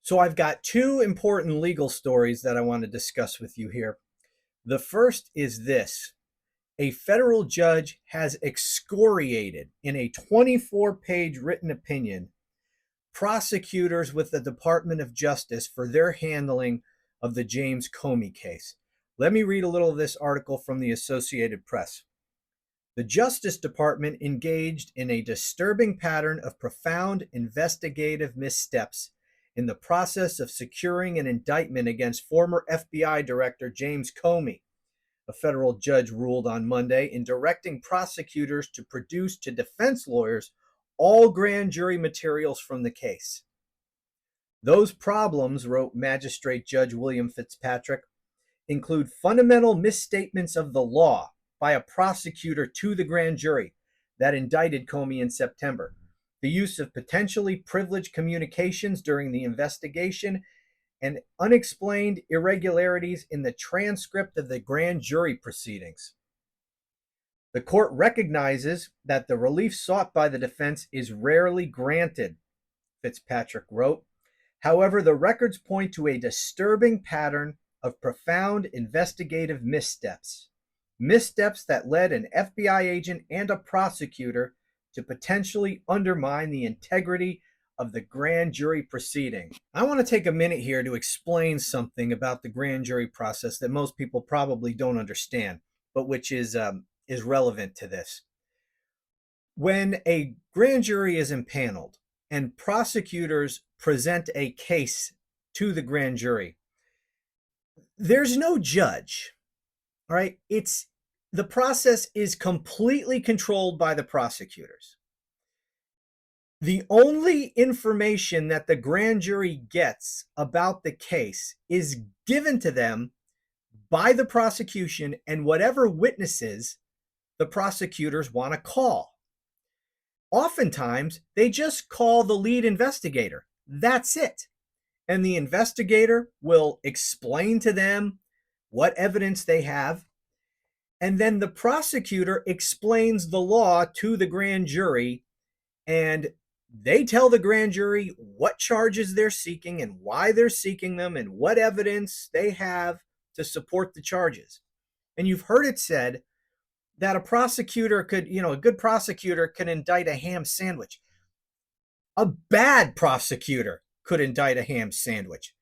So I've got two important legal stories that I want to discuss with you here. The first is this. A federal judge has excoriated in a 24-page written opinion prosecutors with the Department of Justice for their handling of the James Comey case. Let me read a little of this article from the Associated Press. The Justice Department engaged in a disturbing pattern of profound investigative missteps in the process of securing an indictment against former FBI Director James Comey, a federal judge ruled on Monday, in directing prosecutors to produce to defense lawyers all grand jury materials from the case. Those problems, wrote Magistrate Judge William Fitzpatrick, include fundamental misstatements of the law by a prosecutor to the grand jury that indicted Comey in September, the use of potentially privileged communications during the investigation, and unexplained irregularities in the transcript of the grand jury proceedings. The court recognizes that the relief sought by the defense is rarely granted, Fitzpatrick wrote. However, the records point to a disturbing pattern of profound investigative missteps that led an FBI agent and a prosecutor to potentially undermine the integrity of the grand jury proceeding. I want to take a minute here to explain something about the grand jury process that most people probably don't understand, but which is relevant to this. When a grand jury is impaneled and prosecutors present a case to the grand jury, there's no judge. All right, the process is completely controlled by the prosecutors. The only information that the grand jury gets about the case is given to them by the prosecution and whatever witnesses the prosecutors want to call. Oftentimes, they just call the lead investigator. That's it. And the investigator will explain to them what evidence they have. And then the prosecutor explains the law to the grand jury, and they tell the grand jury what charges they're seeking and why they're seeking them and what evidence they have to support the charges. And you've heard it said that a prosecutor could, a good prosecutor can indict a ham sandwich. A bad prosecutor could indict a ham sandwich,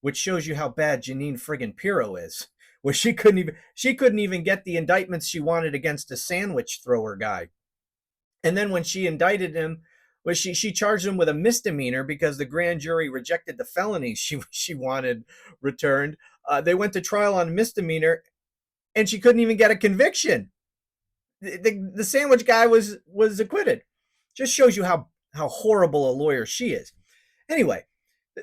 which shows you how bad Janine friggin' Pirro is, where she couldn't even get the indictments she wanted against a sandwich thrower guy. And then when she indicted him, she charged him with a misdemeanor because the grand jury rejected the felonies she wanted returned. They went to trial on misdemeanor, and she couldn't even get a conviction. The sandwich guy was acquitted. Just shows you how horrible a lawyer she is. Anyway,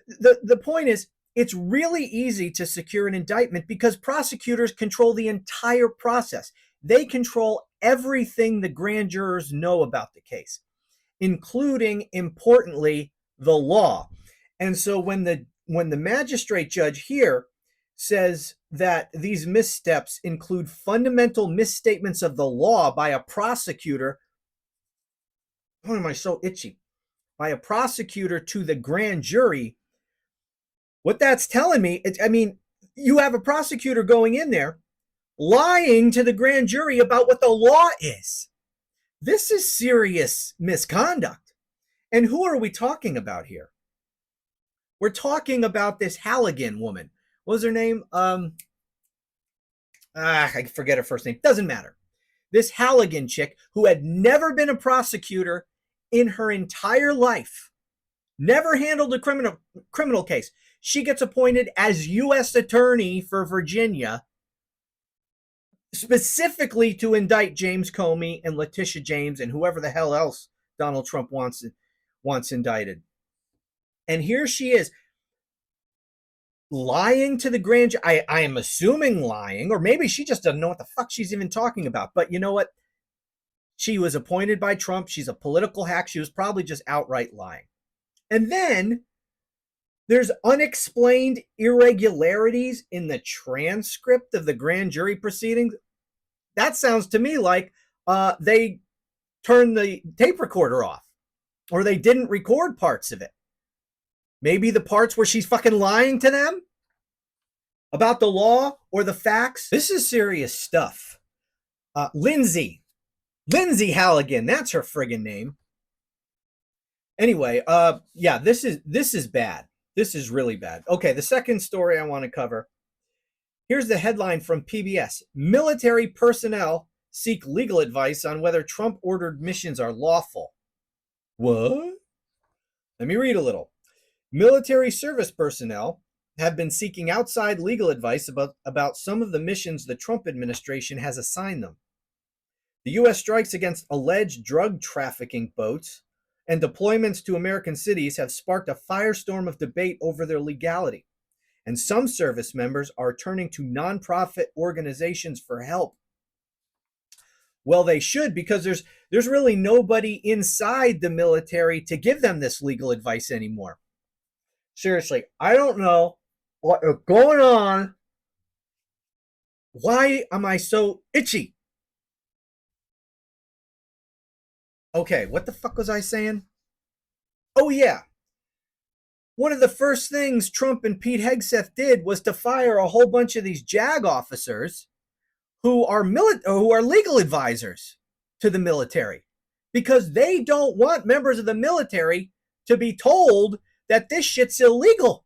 the point is, it's really easy to secure an indictment because prosecutors control the entire process. They control everything the grand jurors know about the case, including, importantly, the law. And so when the magistrate judge here says that these missteps include fundamental misstatements of the law by a prosecutor, why am I so itchy? By a prosecutor to the grand jury, what that's telling me, you have a prosecutor going in there lying to the grand jury about what the law is. This is serious misconduct. And who are we talking about here? We're talking about this Halligan woman. What was her name? I forget her first name. Doesn't matter. This Halligan chick who had never been a prosecutor in her entire life, never handled a criminal case. She gets appointed as U.S. Attorney for Virginia, specifically to indict James Comey and Letitia James and whoever the hell else Donald Trump wants indicted. And here she is, lying to the grand jury. I am assuming lying, or maybe she just doesn't know what the fuck she's even talking about. But you know what? She was appointed by Trump. She's a political hack. She was probably just outright lying. And then there's unexplained irregularities in the transcript of the grand jury proceedings. That sounds to me like they turned the tape recorder off, or they didn't record parts of it. Maybe the parts where she's fucking lying to them about the law or the facts. This is serious stuff. Lindsay Halligan, that's her friggin' name. Anyway, yeah, this is bad. This is really bad. Okay, the second story I want to cover. Here's the headline from PBS. Military personnel seek legal advice on whether Trump-ordered missions are lawful. What? Let me read a little. Military service personnel have been seeking outside legal advice about some of the missions the Trump administration has assigned them. The U.S. strikes against alleged drug trafficking boats and deployments to American cities have sparked a firestorm of debate over their legality. And some service members are turning to nonprofit organizations for help. Well, they should, because there's really nobody inside the military to give them this legal advice anymore. Seriously, I don't know what is going on. Why am I so itchy? Okay, what the fuck was I saying? Oh, yeah. One of the first things Trump and Pete Hegseth did was to fire a whole bunch of these JAG officers who are legal advisors to the military, because they don't want members of the military to be told that this shit's illegal.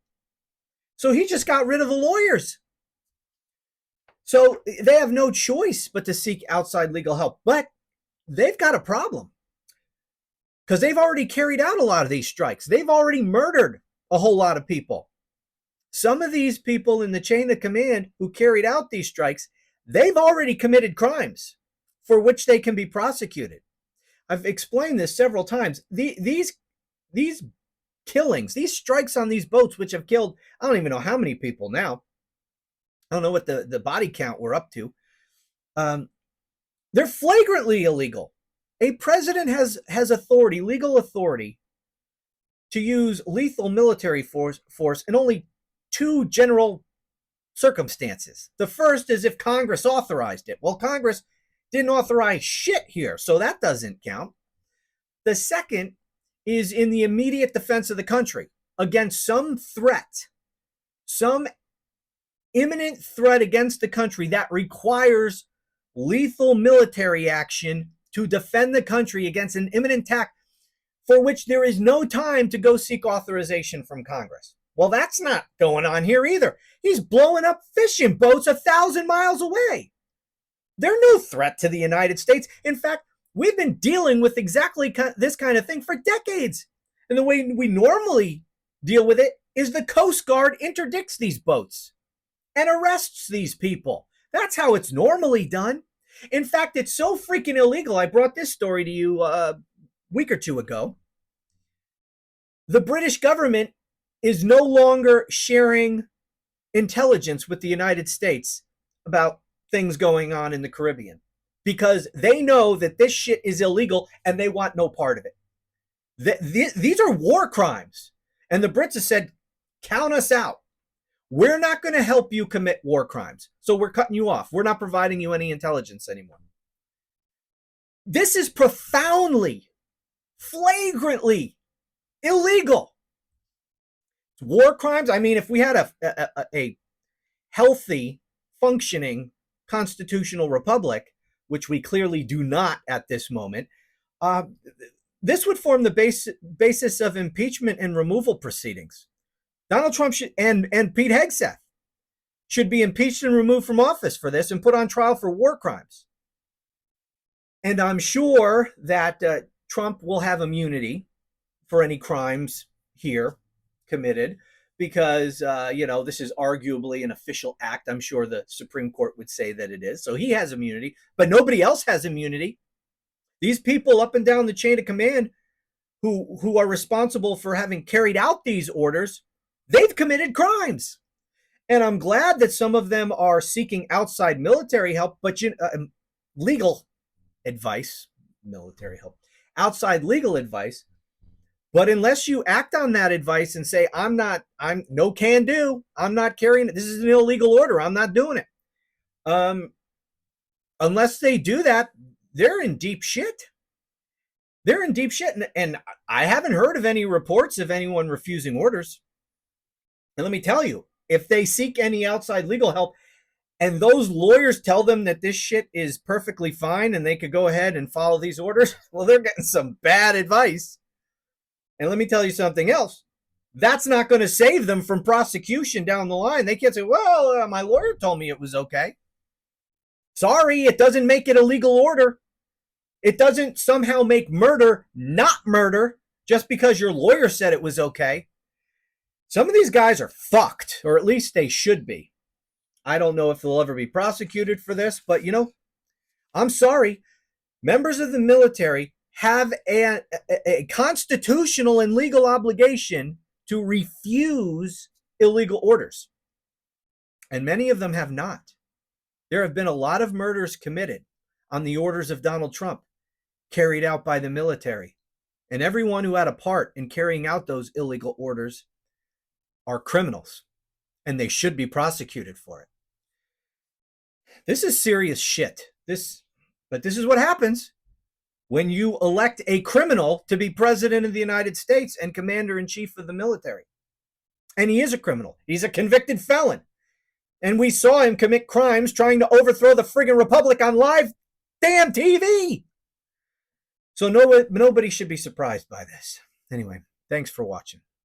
So he just got rid of the lawyers. So they have no choice but to seek outside legal help. But they've got a problem, because they've already carried out a lot of these strikes. They've already murdered a whole lot of people. Some of these people in the chain of command who carried out these strikes, they've already committed crimes for which they can be prosecuted. I've explained this several times. These killings, these strikes on these boats, which have killed, I don't even know how many people now. I don't know what the body count we're up to. They're flagrantly illegal. A president has authority, legal authority, to use lethal military force in only two general circumstances. The first is if Congress authorized it. Well, Congress didn't authorize shit here, so that doesn't count. The second is in the immediate defense of the country against some threat, some imminent threat against the country that requires lethal military action to defend the country against an imminent attack for which there is no time to go seek authorization from Congress. Well, that's not going on here either. He's blowing up fishing boats 1,000 miles away. They're no threat to the United States. In fact, we've been dealing with exactly this kind of thing for decades. And the way we normally deal with it is the Coast Guard interdicts these boats and arrests these people. That's how it's normally done. In fact, it's so freaking illegal. I brought this story to you a week or two ago. The British government is no longer sharing intelligence with the United States about things going on in the Caribbean, because they know that this shit is illegal and they want no part of it. These are war crimes. And the Brits have said, count us out. We're not going to help you commit war crimes. So we're cutting you off. We're not providing you any intelligence anymore. This is profoundly, flagrantly illegal. War crimes. I mean, if we had a healthy, functioning constitutional republic, which we clearly do not at this moment, this would form the basis of impeachment and removal proceedings. Donald Trump and Pete Hegseth should be impeached and removed from office for this and put on trial for war crimes. And I'm sure that Trump will have immunity for any crimes here committed, because, this is arguably an official act. I'm sure the Supreme Court would say that it is. So he has immunity, but nobody else has immunity. These people up and down the chain of command who are responsible for having carried out these orders, they've committed crimes. And I'm glad that some of them are seeking outside military help, but legal advice, military help, outside legal advice. But unless you act on that advice and say, I'm no can do, I'm not carrying it, this is an illegal order, I'm not doing it. Unless they do that, they're in deep shit. They're in deep shit. And I haven't heard of any reports of anyone refusing orders. And let me tell you, if they seek any outside legal help and those lawyers tell them that this shit is perfectly fine and they could go ahead and follow these orders, well, they're getting some bad advice. And let me tell you something else. That's not going to save them from prosecution down the line. They can't say, well, my lawyer told me it was okay. Sorry, it doesn't make it a legal order. It doesn't somehow make murder not murder just because your lawyer said it was okay. Some of these guys are fucked, or at least they should be. I don't know if they'll ever be prosecuted for this, but I'm sorry. Members of the military have a constitutional and legal obligation to refuse illegal orders. And many of them have not. There have been a lot of murders committed on the orders of Donald Trump, carried out by the military. And everyone who had a part in carrying out those illegal orders are criminals, and they should be prosecuted for it. This is serious shit. But this is what happens when you elect a criminal to be president of the United States and commander-in-chief of the military. And he is a criminal. He's a convicted felon. And we saw him commit crimes trying to overthrow the friggin' republic on live damn TV. So nobody should be surprised by this. Anyway, thanks for watching.